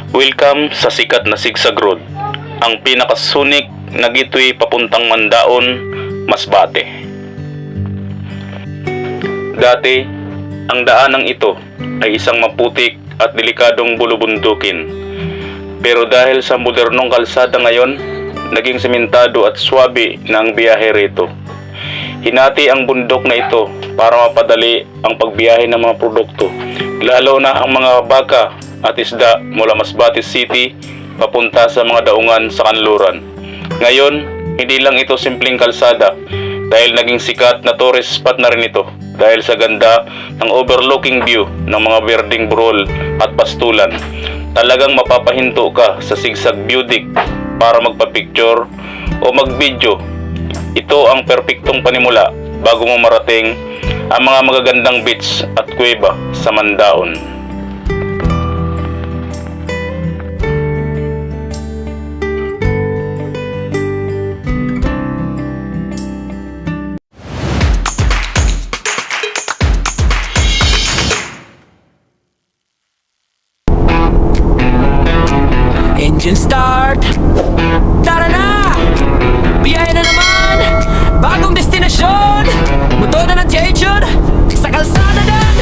Welcome sa sikat na Sigsag Road, ang pinakasunik na gateway papuntang Mandaon, Masbate. Dati, ang daanang ito ay isang maputik at delikadong bulubundukin. Pero dahil sa modernong kalsada ngayon, naging sementado at swabe na ang biyahe rito. Hinati ang bundok na ito para mapadali ang pagbiyahe ng mga produkto, lalo na ang mga baka at isda mula Masbate City papunta sa mga daungan sa kanluran. Ngayon, hindi lang ito simpleng kalsada dahil naging sikat na tourist spot na rin ito dahil sa ganda ng overlooking view ng mga berdeng burol at pastulan. Talagang mapapahinto ka sa Sigsag View Deck para magpa-picture o mag-video. Ito ang perpektong panimula bago mo marating ang mga magagandang beach at kuweba sa Mandaon. Engine start, tara na! Biyahe na naman, bagong destinasyon, motor na nag-change sa kalsada ng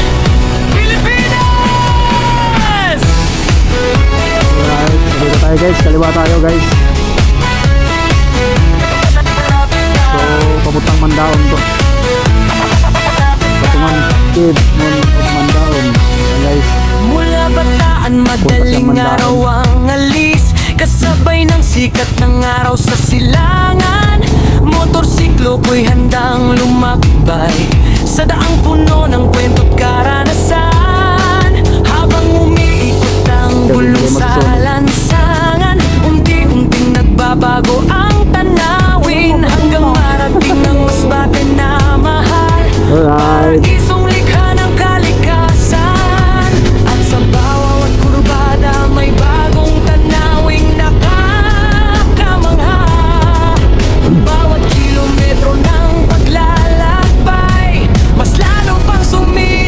Pilipinas! Alright, dito tayo guys, kaliwa tayo guys. So, papuntang Mandaon to. Patungan Cave of Mandaon. Ayan guys. Mula bataan, madaling araw ang alis, kasabay ng sikat ng araw sa silangan. Motorsiklo ko'y handang lumakbay sa daang puno ng kwento't karanasan. Habang umiikot ang gulong sa lansangan, unti-unting nagbabago ang tanawin hanggang marating ng Masbate na mahal. Alright. Paraiso likha ng kalikasan, at sa bawat kurbada may bagong tanawing nakakamangha. Bawat kilometro ng paglalakbay, mas lalo pang sumilipot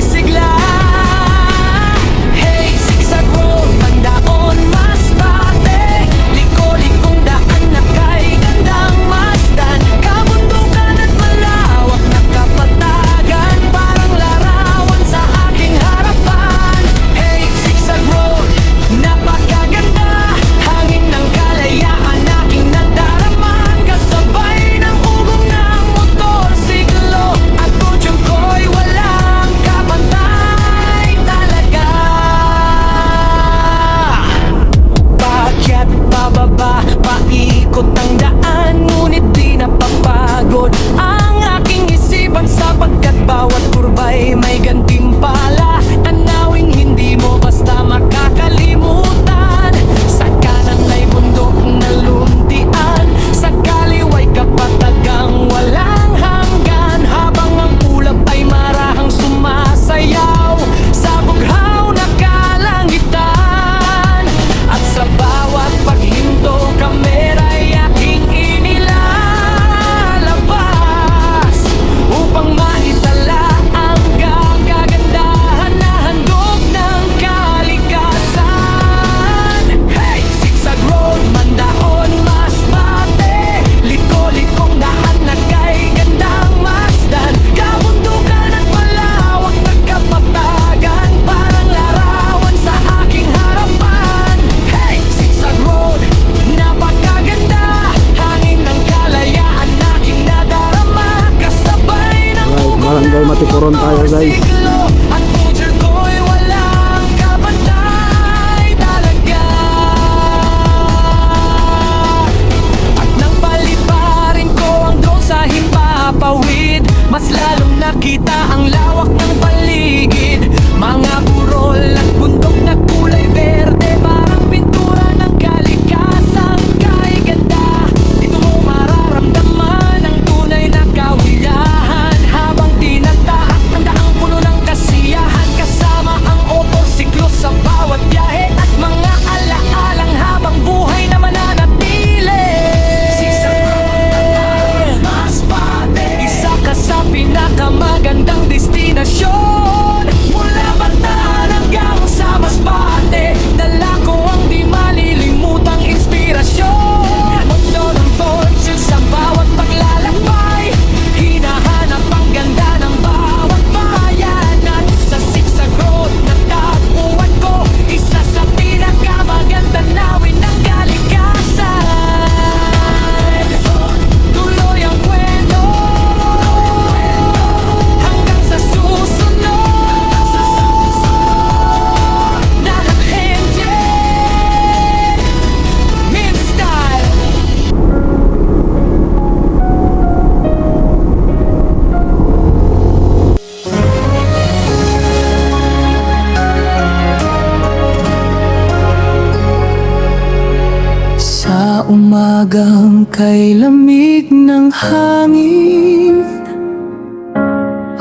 hanggang kay lamig ng hangin.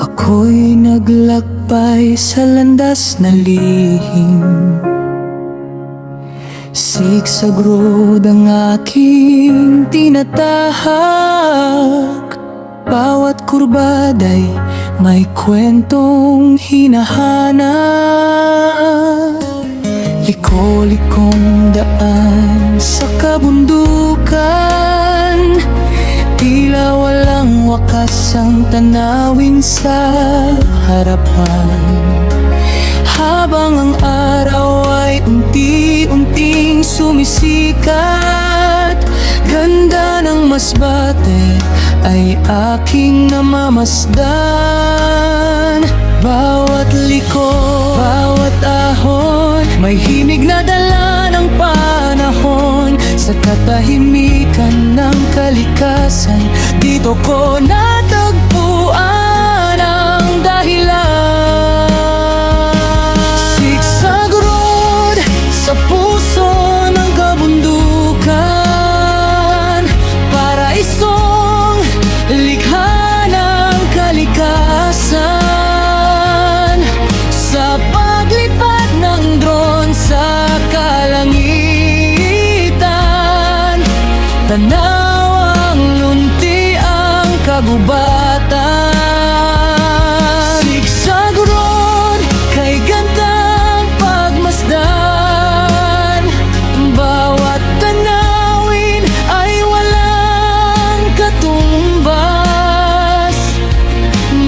Ako'y naglakbay sa landas na lihim. Sigsag road ang aking tinatahak. Bawat kurbada'y may kwentong hinahanap. Liko-likong daan sa kabundukan, tila walang wakas ang tanawin sa harapan. Habang ang araw ay unti-unting sumisikat, ganda ng masbate ay aking namamasdan. Bawat liko, bawat ahon, may himig na dala ng panahon. Sa katahimikan ng kalikasan, dito ko natagpuan ang dahilan. Sigsag road sa puso ng kabundukan, paraisong likha ng kalikasan. Sa paglipad ng drone sa kalangitan, tanaw ang lunti ang kagubatan. Sigsag road, kay gandang pagmasdan. Bawat tanawin ay walang katumbas.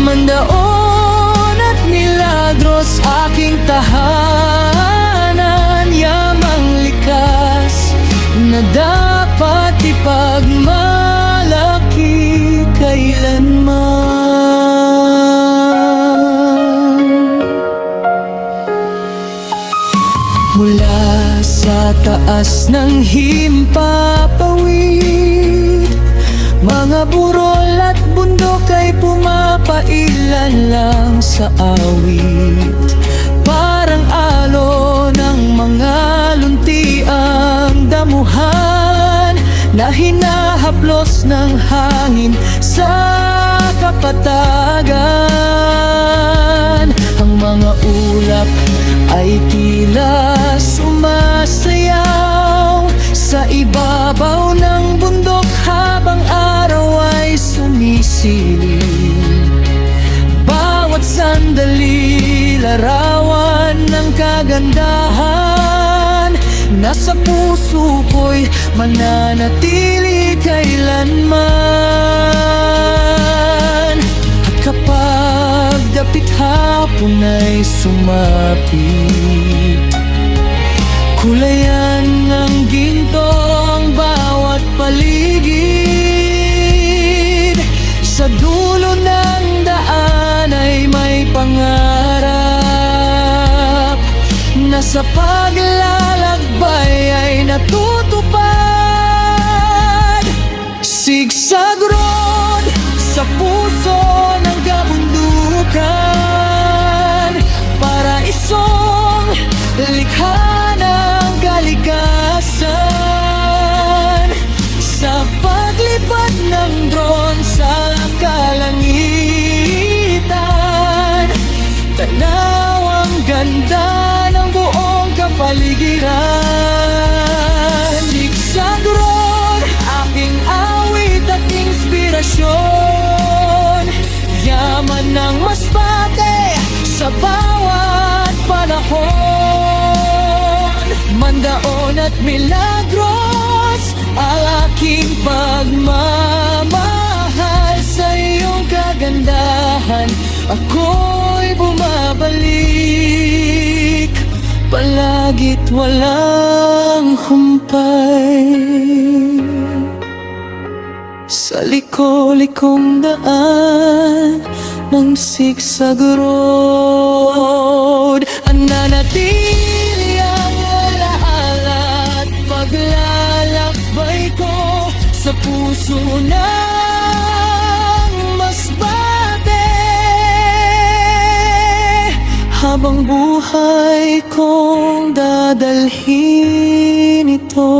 Mandaon at milagros aking tahanan. Yamang likas na dapat ipagmalaki kailanman. Mula sa taas ng himpapawid, mga burol at bundok ay pumapailan lang sa awit. Parang alo ng mga lunti ang damuhan na hinahaplos ng hangin sa kapatagan. Ang mga ulap ay tila sumasayaw sa ibabaw ng bundok habang araw ay sumisilip. Bawat sandali, larawan ng kagandahan na sa puso ko'y mananatili kailanman. At kapag dapit hapon ay sumapit, kulayan ng ginto ang bawat paligid. Sa dulo ng daan ay may pangarap na sa paglalakbay ay natutupad. Sigsag road sa puso ng kabundukan, paraisong likha ng kalikasan. Sa paglipad ng drone sa kalangitan, tanaw ang ganda ng buong kapaligiran. Sigsag road, aking awit at inspirasyon. Yaman ng masbate sa bawat panahon. Mandaon at milagros ang aking pagmamahal sa iyong kagandahan. Ako'y bumabalik palagit walang humpay. Sa liko-likong daan ng sigsag road, ang nanatili ang alaala at paglalakbay ko sa puso ng masbate. Habang buhay kong dadalhin ito.